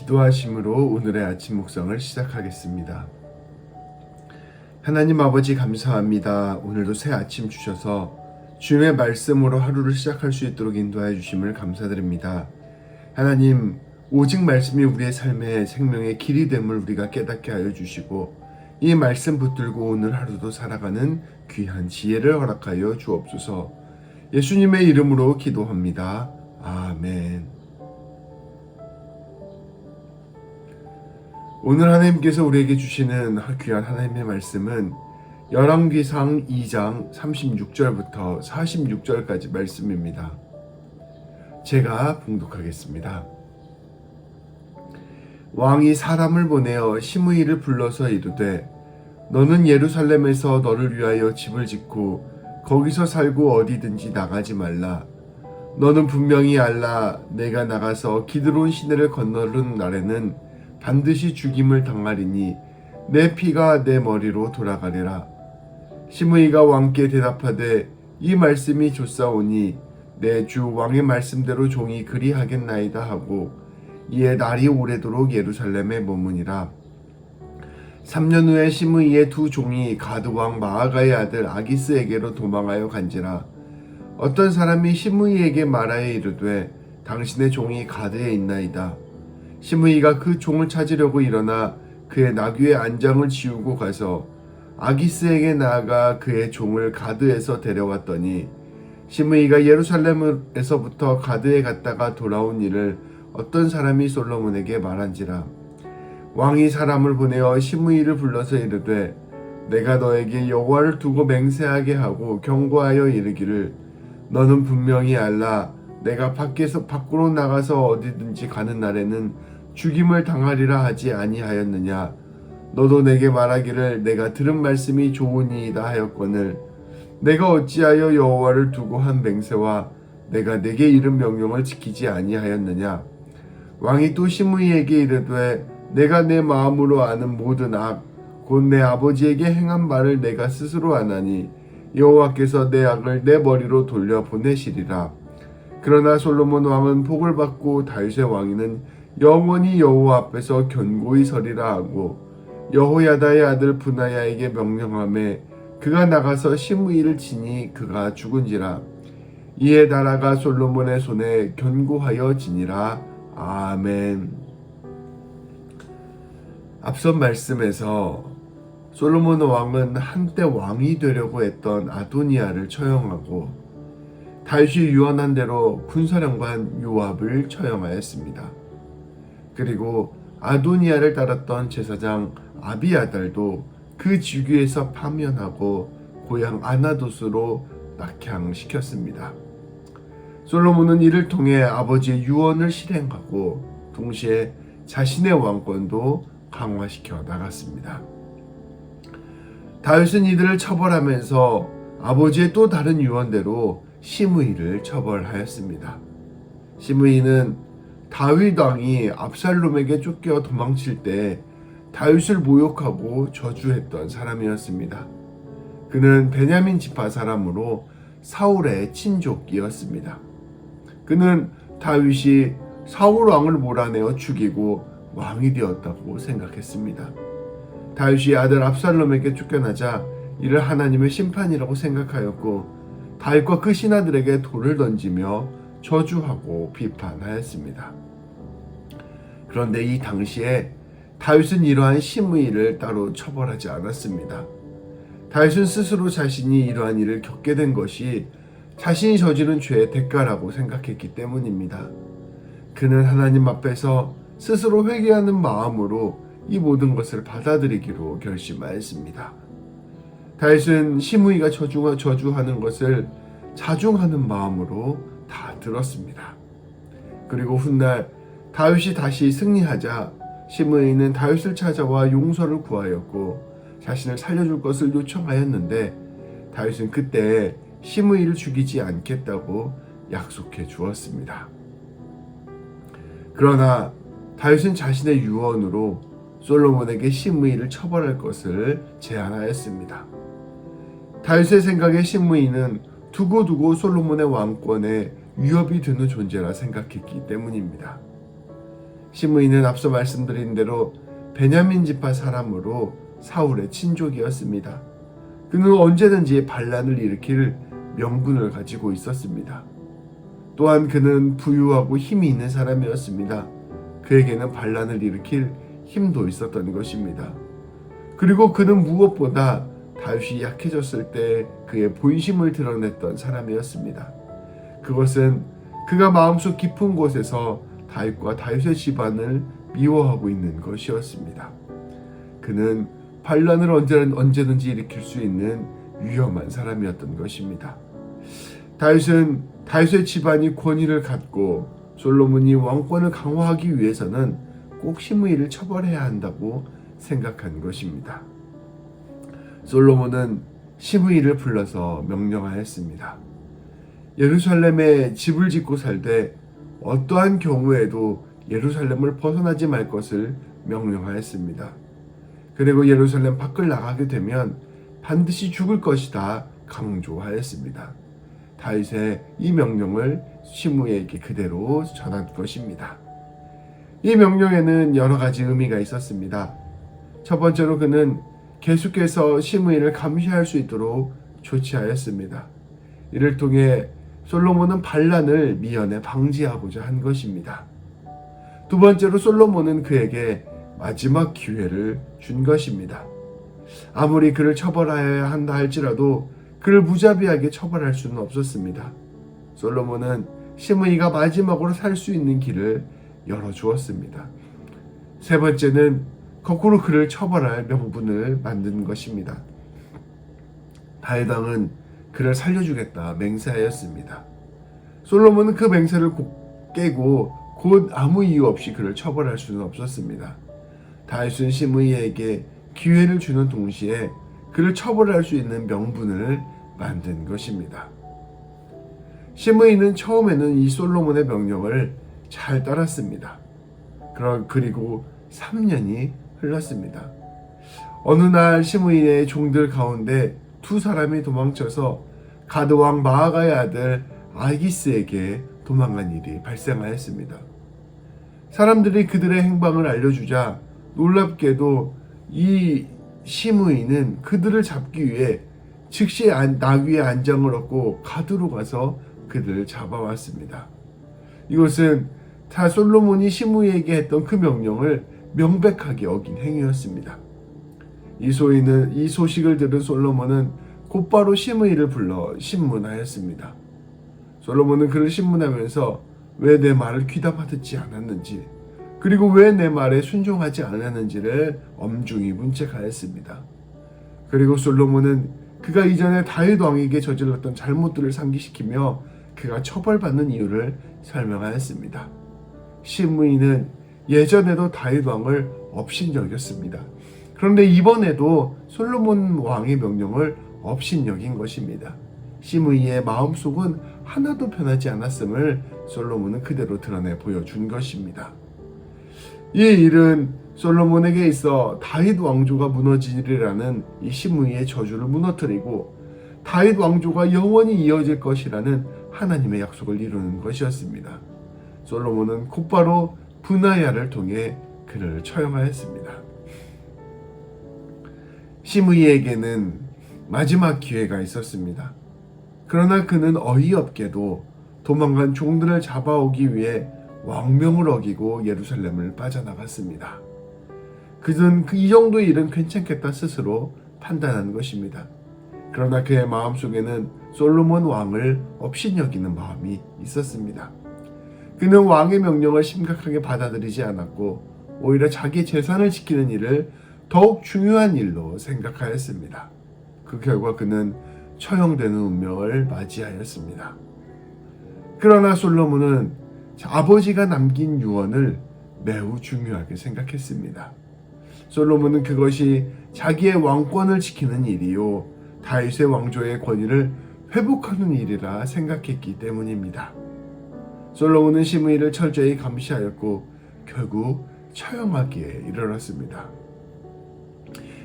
기도하심으로 오늘의 아침 묵상을 시작하겠습니다. 하나님 아버지 감사합니다. 오늘도 새 아침 주셔서 주님의 말씀으로 하루를 시작할 수 있도록 인도하여 주심을 감사드립니다. 하나님, 오직 말씀이 우리의 삶의 생명의 길이 됨을 우리가 깨닫게 하여 주시고 이 말씀 붙들고 오늘 하루도 살아가는 귀한 지혜를 허락하여 주옵소서. 예수님의 이름으로 기도합니다. 아멘. 오늘 하나님께서 우리에게 주시는 귀한 하나님의 말씀은 열왕기상 2장 36절부터 46절까지 말씀입니다. 제가 봉독하겠습니다. 왕이 사람을 보내어 시므이를 불러서 이르되 너는 예루살렘에서 너를 위하여 집을 짓고 거기서 살고 어디든지 나가지 말라. 너는 분명히 알라. 내가 나가서 기드론 시내를 건너는 날에는 반드시 죽임을 당하리니 내 피가 내 머리로 돌아가리라. 시므이가 왕께 대답하되 이 말씀이 좋사오니 내 주 왕의 말씀대로 종이 그리하겠나이다 하고 이에 날이 오래도록 예루살렘에 머무니라. 3년 후에 시므이의 두 종이 가드 왕 마아가의 아들 아기스에게로 도망하여 간지라. 어떤 사람이 시므이에게 말하여 이르되 당신의 종이 가드에 있나이다. 시므이가 그 종을 찾으려고 일어나 그의 나귀의 안장을 지우고 가서 아기스에게 나아가 그의 종을 가드에서 데려왔더니 시므이가 예루살렘에서부터 가드에 갔다가 돌아온 일을 어떤 사람이 솔로몬에게 말한지라. 왕이 사람을 보내어 시므이를 불러서 이르되 내가 너에게 여호와를 두고 맹세하게 하고 경고하여 이르기를 너는 분명히 알라. 내가 밖으로 나가서 어디든지 가는 날에는 죽임을 당하리라 하지 아니하였느냐. 너도 내게 말하기를 내가 들은 말씀이 좋으니이다 하였거늘 내가 어찌하여 여호와를 두고 한 맹세와 내가 내게 이른 명령을 지키지 아니하였느냐. 왕이 또 시므이에게 이르되 내가 내 마음으로 아는 모든 악 곧 내 아버지에게 행한 말을 내가 스스로 아나니 여호와께서 내 악을 내 머리로 돌려 보내시리라. 그러나 솔로몬 왕은 복을 받고 다윗의 왕위는 영원히 여호와 앞에서 견고히 서리라 하고 여호야다의 아들 분하야에게 명령하매 그가 나가서 시므이를 치니 그가 죽은지라. 이에 나라가 솔로몬의 손에 견고하여 지니라. 아멘. 앞선 말씀에서 솔로몬 왕은 한때 왕이 되려고 했던 아도니아를 처형하고 다윗이 유언한 대로 군사령관 요압을 처형하였습니다. 그리고 아도니아를 따랐던 제사장 아비아달도 그 즉위에서 파면하고 고향 아나돗으로 낙향시켰습니다. 솔로몬은 이를 통해 아버지의 유언을 실행하고 동시에 자신의 왕권도 강화시켜 나갔습니다. 다윗은 이들을 처벌하면서 아버지의 또 다른 유언대로 시므이를 처벌하였습니다. 시므이는 다윗 왕이 압살롬에게 쫓겨 도망칠 때 다윗을 모욕하고 저주했던 사람이었습니다. 그는 베냐민 지파 사람으로 사울의 친족이었습니다. 그는 다윗이 사울 왕을 몰아내어 죽이고 왕이 되었다고 생각했습니다. 다윗이 아들 압살롬에게 쫓겨나자 이를 하나님의 심판이라고 생각하였고 다윗과 그 신하들에게 돌을 던지며 저주하고 비판하였습니다. 그런데 이 당시에 다윗은 이러한 시므이를 따로 처벌하지 않았습니다. 다윗은 스스로 자신이 이러한 일을 겪게 된 것이 자신이 저지른 죄의 대가라고 생각했기 때문입니다. 그는 하나님 앞에서 스스로 회개하는 마음으로 이 모든 것을 받아들이기로 결심하였습니다. 다윗은 시므이가 저주하는 것을 자중하는 마음으로 다 들었습니다. 그리고 훗날 다윗이 다시 승리하자 시므이는 다윗을 찾아와 용서를 구하였고 자신을 살려줄 것을 요청하였는데 다윗은 그때 시므이를 죽이지 않겠다고 약속해 주었습니다. 그러나 다윗은 자신의 유언으로 솔로몬에게 시므이를 처벌할 것을 제안하였습니다. 다윗의 생각에 시므이는 두고두고 솔로몬의 왕권에 위협이 되는 존재라 생각했기 때문입니다. 시므이는 앞서 말씀드린 대로 베냐민 지파 사람으로 사울의 친족이었습니다. 그는 언제든지 반란을 일으킬 명분을 가지고 있었습니다. 또한 그는 부유하고 힘이 있는 사람이었습니다. 그에게는 반란을 일으킬 힘도 있었던 것입니다. 그리고 그는 무엇보다 다윗이 약해졌을 때 그의 본심을 드러냈던 사람이었습니다. 그것은 그가 마음속 깊은 곳에서 다윗과 다윗의 집안을 미워하고 있는 것이었습니다. 그는 반란을 언제든지 일으킬 수 있는 위험한 사람이었던 것입니다. 다윗은 다윗의 집안이 권위를 갖고 솔로몬이 왕권을 강화하기 위해서는 꼭 시므이를 처벌해야 한다고 생각한 것입니다. 솔로몬은 시므이를 불러서 명령하였습니다. 예루살렘에 집을 짓고 살되 어떠한 경우에도 예루살렘을 벗어나지 말 것을 명령하였습니다. 그리고 예루살렘 밖을 나가게 되면 반드시 죽을 것이다 강조하였습니다. 다윗의 이 명령을 시므이에게 그대로 전한 것입니다. 이 명령에는 여러 가지 의미가 있었습니다. 첫 번째로 그는 계속해서 시므이를 감시할 수 있도록 조치하였습니다. 이를 통해 솔로몬은 반란을 미연에 방지하고자 한 것입니다. 두 번째로 솔로몬은 그에게 마지막 기회를 준 것입니다. 아무리 그를 처벌하여야 한다 할지라도 그를 무자비하게 처벌할 수는 없었습니다. 솔로몬은 시므이가 마지막으로 살 수 있는 길을 열어주었습니다. 세 번째는 거꾸로 그를 처벌할 명분을 만든 것입니다. 다윗 왕은 그를 살려주겠다 맹세하였습니다. 솔로몬은 그 맹세를 깨고 곧 아무 이유 없이 그를 처벌할 수는 없었습니다. 다윗은 시므이에게 기회를 주는 동시에 그를 처벌할 수 있는 명분을 만든 것입니다. 시므이는 처음에는 이 솔로몬의 명령을 잘 따랐습니다. 그리고 3년이 흘렀습니다. 어느 날 시므이의 종들 가운데 두 사람이 도망쳐서 가드 왕 마아가의 아들 아기스에게 도망간 일이 발생하였습니다. 사람들이 그들의 행방을 알려주자 놀랍게도 이 시므이는 그들을 잡기 위해 즉시 나귀의 안장을 얻고 가드로 가서 그들을 잡아왔습니다. 이것은 다 솔로몬이 시므이에게 했던 그 명령을 명백하게 어긴 행위였습니다. 이 소식을 들은 솔로몬은 곧바로 시므이를 불러 신문하였습니다. 솔로몬은 그를 신문하면서 왜 내 말을 귀담아 듣지 않았는지, 그리고 왜 내 말에 순종하지 않았는지를 엄중히 문책하였습니다. 그리고 솔로몬은 그가 이전에 다윗 왕에게 저질렀던 잘못들을 상기시키며 그가 처벌받는 이유를 설명하였습니다. 시므이는 예전에도 다윗 왕을 업신여겼습니다. 그런데 이번에도 솔로몬 왕의 명령을 업신여긴 것입니다. 시므이의 마음속은 하나도 변하지 않았음을 솔로몬은 그대로 드러내 보여준 것입니다. 이 일은 솔로몬에게 있어 다윗 왕조가 무너지리라는 이 시므이의 저주를 무너뜨리고 다윗 왕조가 영원히 이어질 것이라는 하나님의 약속을 이루는 것이었습니다. 솔로몬은 곧바로 브나야를 통해 그를 처형하였습니다. 시므이에게는 마지막 기회가 있었습니다. 그러나 그는 어이없게도 도망간 종들을 잡아오기 위해 왕명을 어기고 예루살렘을 빠져나갔습니다. 그는 이 정도의 일은 괜찮겠다 스스로 판단한 것입니다. 그러나 그의 마음속에는 솔로몬 왕을 업신여기는 마음이 있었습니다. 그는 왕의 명령을 심각하게 받아들이지 않았고 오히려 자기 재산을 지키는 일을 더욱 중요한 일로 생각하였습니다. 그 결과 그는 처형되는 운명을 맞이하였습니다. 그러나 솔로몬은 아버지가 남긴 유언을 매우 중요하게 생각했습니다. 솔로몬은 그것이 자기의 왕권을 지키는 일이요 다윗의 왕조의 권위를 회복하는 일이라 생각했기 때문입니다. 솔로몬은 시므이를 철저히 감시하였고 결국 처형하기에 이르렀습니다.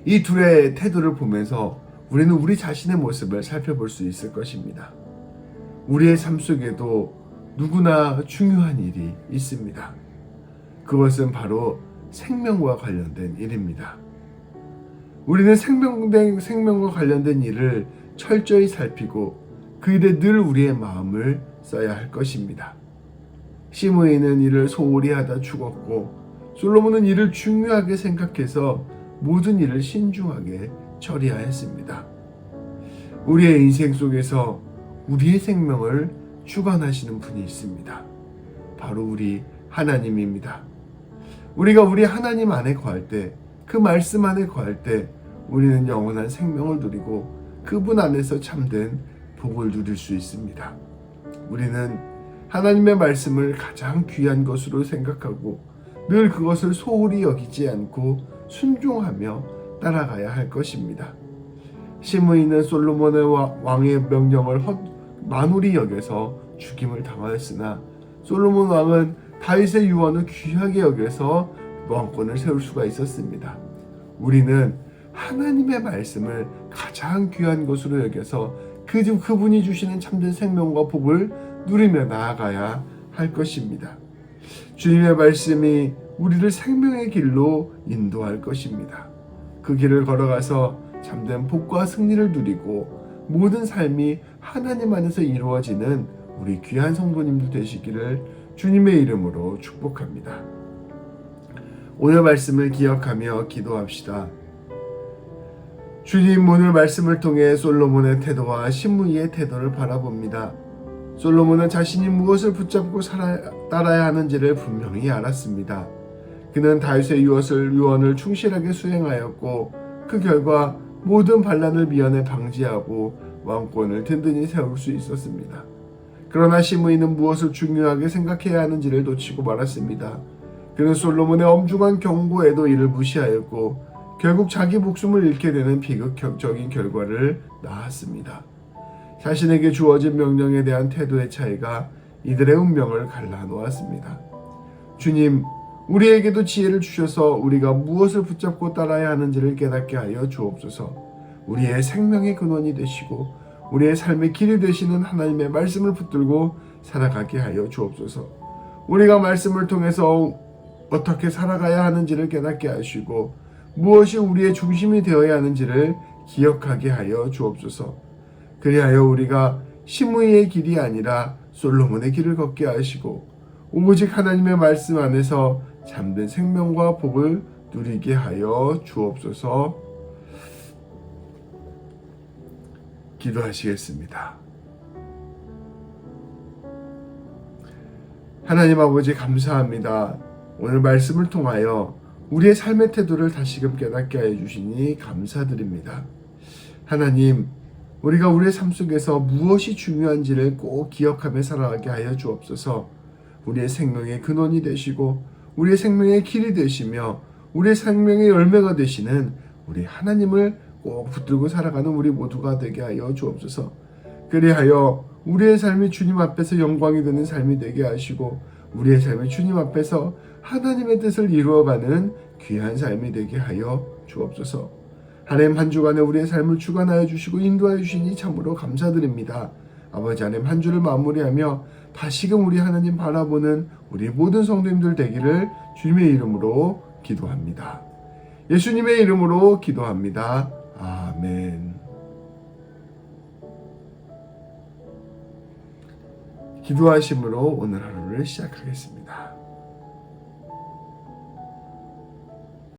이 둘의 태도를 보면서 우리는 우리 자신의 모습을 살펴볼 수 있을 것입니다. 우리의 삶 속에도 누구나 중요한 일이 있습니다. 그것은 바로 생명과 관련된 일입니다. 우리는 생명과 관련된 일을 철저히 살피고 그 일에 늘 우리의 마음을 써야 할 것입니다. 시므이는 이를 소홀히 하다 죽었고 솔로몬은 이를 중요하게 생각해서 모든 일을 신중하게 처리하였습니다. 우리의 인생 속에서 우리의 생명을 주관하시는 분이 있습니다. 바로 우리 하나님입니다. 우리가 우리 하나님 안에 거할 때, 그 말씀 안에 거할 때 우리는 영원한 생명을 누리고 그분 안에서 참된 복을 누릴 수 있습니다. 우리는 하나님의 말씀을 가장 귀한 것으로 생각하고 늘 그것을 소홀히 여기지 않고 순종하며 따라가야 할 것입니다. 시므이는 솔로몬의 왕의 명령을 만홀히 여겨서 죽임을 당하였으나 솔로몬 왕은 다윗의 유언을 귀하게 여겨서 왕권을 세울 수가 있었습니다. 우리는 하나님의 말씀을 가장 귀한 것으로 여겨서 그분이 주시는 참된 생명과 복을 누리며 나아가야 할 것입니다. 주님의 말씀이 우리를 생명의 길로 인도할 것입니다. 그 길을 걸어가서 참된 복과 승리를 누리고 모든 삶이 하나님 안에서 이루어지는 우리 귀한 성도님들 되시기를 주님의 이름으로 축복합니다. 오늘 말씀을 기억하며 기도합시다. 주님, 오늘 말씀을 통해 솔로몬의 태도와 시므이의 태도를 바라봅니다. 솔로몬은 자신이 무엇을 붙잡고 따라야 하는지를 분명히 알았습니다. 그는 다윗의 유언을 충실하게 수행하였고 그 결과 모든 반란을 미연에 방지하고 왕권을 든든히 세울 수 있었습니다. 그러나 시므이는 무엇을 중요하게 생각해야 하는지를 놓치고 말았습니다. 그는 솔로몬의 엄중한 경고에도 이를 무시하였고 결국 자기 목숨을 잃게 되는 비극적인 결과를 낳았습니다. 자신에게 주어진 명령에 대한 태도의 차이가 이들의 운명을 갈라놓았습니다. 주님, 우리에게도 지혜를 주셔서 우리가 무엇을 붙잡고 따라야 하는지를 깨닫게 하여 주옵소서. 우리의 생명의 근원이 되시고 우리의 삶의 길이 되시는 하나님의 말씀을 붙들고 살아가게 하여 주옵소서. 우리가 말씀을 통해서 어떻게 살아가야 하는지를 깨닫게 하시고 무엇이 우리의 중심이 되어야 하는지를 기억하게 하여 주옵소서. 그리하여 우리가 시므이의 길이 아니라 솔로몬의 길을 걷게 하시고 오직 하나님의 말씀 안에서 참된 생명과 복을 누리게 하여 주옵소서. 기도하시겠습니다. 하나님 아버지, 감사합니다. 오늘 말씀을 통하여 우리의 삶의 태도를 다시금 깨닫게 하여 주시니 감사드립니다. 하나님, 우리가 우리의 삶 속에서 무엇이 중요한지를 꼭 기억하며 살아가게 하여 주옵소서. 우리의 생명의 근원이 되시고 우리의 생명의 길이 되시며 우리의 생명의 열매가 되시는 우리 하나님을 꼭 붙들고 살아가는 우리 모두가 되게 하여 주옵소서. 그리하여 우리의 삶이 주님 앞에서 영광이 되는 삶이 되게 하시고 우리의 삶이 주님 앞에서 하나님의 뜻을 이루어가는 귀한 삶이 되게 하여 주옵소서. 하나님, 한 주간에 우리의 삶을 주관하여 주시고 인도하여 주시니 참으로 감사드립니다. 아버지, 하나님, 한 주를 마무리하며 다시금 우리 하나님 바라보는 우리 모든 성도님들 되기를 주님의 이름으로 기도합니다. 예수님의 이름으로 기도합니다. 아멘. 기도하심으로 오늘 하루를 시작하겠습니다.